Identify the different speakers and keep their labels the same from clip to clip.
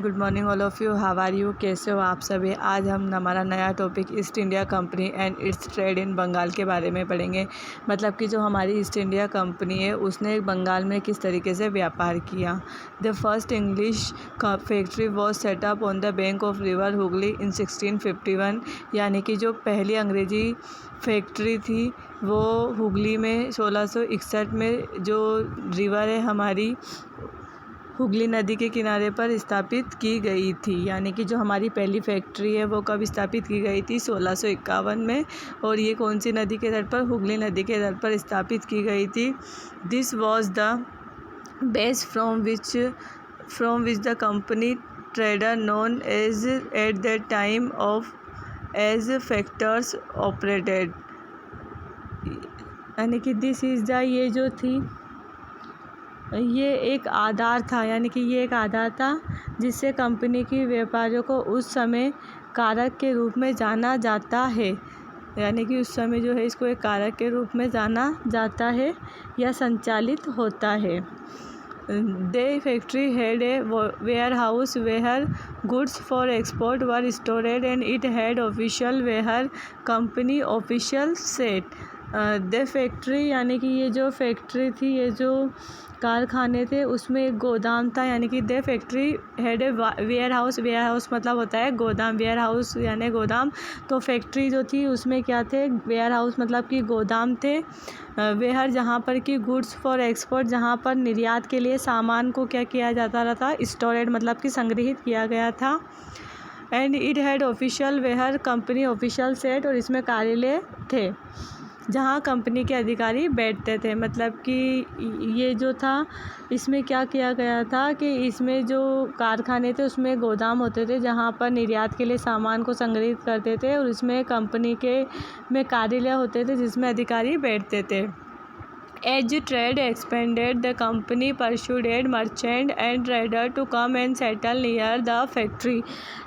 Speaker 1: Good morning all of you, how are you, कैसे हो आप सभी। आज हम हमारा नया topic East India Company and its trade in Bengal के बारे में पढ़ेंगे। मतलब कि जो हमारी ईस्ट इंडिया कंपनी है उसने बंगाल में किस तरीके से व्यापार किया। The first English factory was set up on the bank of river Hooghly in 1651। यानी कि जो पहली अंग्रेजी फैक्ट्री थी वो हुगली में 1661 में जो रिवर है हमारी हुगली नदी के किनारे पर स्थापित की गई थी। यानी कि जो हमारी पहली फैक्ट्री है वो कब स्थापित की गई थी, 1651 में। और ये कौन सी नदी के तट पर, हुगली नदी के तट पर स्थापित की गई थी। This was the base from which the company trader known as at that time of as factors operated. यानी कि दिस इज़ द, ये जो थी ये एक आधार था। यानी कि ये एक आधार था जिससे कंपनी की व्यापारियों को उस समय कारक के रूप में जाना जाता है। यानी कि उस समय जो है इसको एक कारक के रूप में जाना जाता है या संचालित होता है। The factory had a warehouse where goods for export were stored and it had official where company official set. The factory यानी कि ये जो फैक्ट्री थी, ये जो कारखाने थे उसमें एक गोदाम था। यानी कि the factory had a warehouse मतलब होता है गोदाम, वेयर हाउस यानी गोदाम। तो फैक्ट्री जो थी उसमें क्या थे, वेयर हाउस मतलब कि गोदाम थे। वेयर जहाँ पर कि गुड्स फॉर एक्सपोर्ट, जहाँ पर निर्यात के लिए सामान को क्या किया जाता रहा था, स्टोरेड मतलब कि संग्रहित किया गया था। And it had official where company official set, और इसमें कार्यालय थे जहाँ कंपनी के अधिकारी बैठते थे। मतलब कि ये जो था इसमें क्या किया गया था कि इसमें जो कारखाने थे उसमें गोदाम होते थे जहाँ पर निर्यात के लिए सामान को संग्रहित करते थे, और इसमें कंपनी के में कार्यालय होते थे जिसमें अधिकारी बैठते थे। As trade expanded, the company persuaded merchant and trader to come and settle near the factory.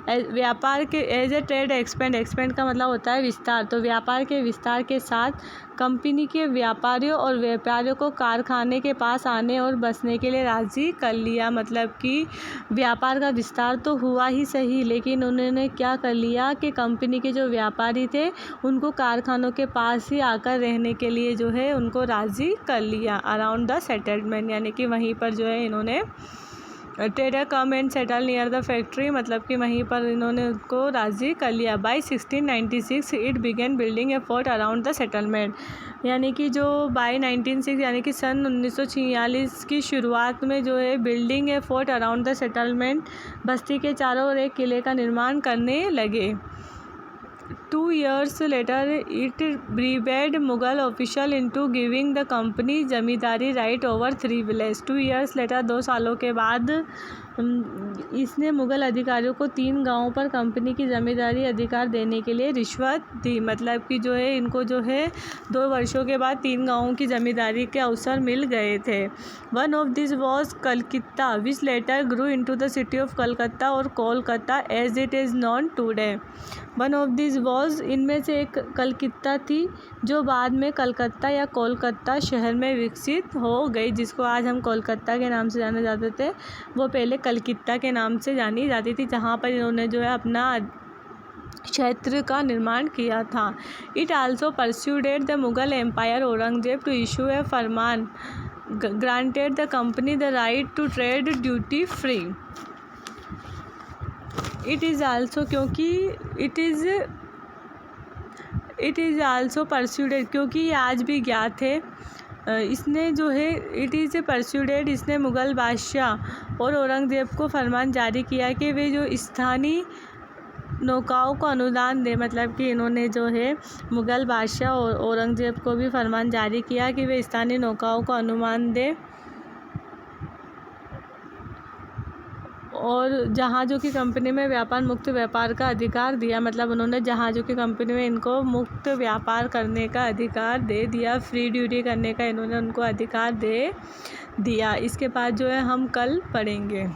Speaker 1: व्यापार के एज ए ट्रेड एक्सपेंड का मतलब होता है विस्तार। तो व्यापार के विस्तार के साथ कंपनी के व्यापारियों और व्यापारियों को कारखाने के पास आने और बसने के लिए राज़ी कर लिया। मतलब कि व्यापार का विस्तार तो हुआ ही सही, लेकिन उन्होंने क्या कर लिया कि कंपनी के जो व्यापारी थे उनको कारखानों के पास ही आकर रहने के लिए जो है उनको राज़ी कर लिया अराउंड द सेटलमेंट। यानी कि वहीं पर जो है इन्होंने trader come and settle near the factory, मतलब कि वहीं पर इन्होंने उनको राज़ी कर लिया। By 1696 it began building A fort around the settlement. यानी कि जो बाई 1906 यानी कि सन 1946 की शुरुआत में जो है building A fort around the settlement, बस्ती के चारों ओर एक किले का निर्माण करने लगे। 2 years later it bribed Mughal official into giving the company zamindari right over 3 villages। 2 years later 2 सालों के बाद इसने मुग़ल अधिकारियों को 3 गांवों पर कंपनी की ज़मींदारी अधिकार देने के लिए रिश्वत दी। मतलब कि जो है इनको जो है 2 वर्षों के बाद 3 गांवों की ज़मींदारी के अवसर मिल गए थे। One of this was Calcutta which later grew into the city of Calcutta और Kolkata as it is known today. One of this was, इनमें से एक कलकत्ता थी जो बाद में कलकत्ता या कोलकाता शहर में विकसित हो गई, जिसको आज हम कोलकाता के नाम से जाने जाते थे, वो पहले कलकत्ता के नाम से जानी जाती थी, जहाँ पर इन्होंने जो है अपना क्षेत्र का निर्माण किया था। It also persuaded the Mughal empire Aurangzeb to issue a farman granted the company the right to trade duty free. It is also, क्योंकि इट इज़ आल्सो परस्यूडेड, क्योंकि ये आज भी ज्ञात है। इसने जो है इट इज़ परस्यूडेड, इसने मुग़ल बादशाह और औरंगजेब को फरमान जारी किया कि वे जो स्थानीय नौकाओं को अनुदान दे। मतलब कि इन्होंने जो है मुग़ल बादशाह और औरंगजेब को भी फरमान जारी किया कि वे स्थानीय नौकाओं को अनुदान दे, और जहाज़ों की कंपनी में व्यापार मुक्त व्यापार का अधिकार दिया। मतलब उन्होंने जहाज़ों की कंपनी में इनको मुक्त व्यापार करने का अधिकार दे दिया, फ्री ड्यूटी करने का इन्होंने उनको अधिकार दे दिया। इसके बाद जो है हम कल पढ़ेंगे।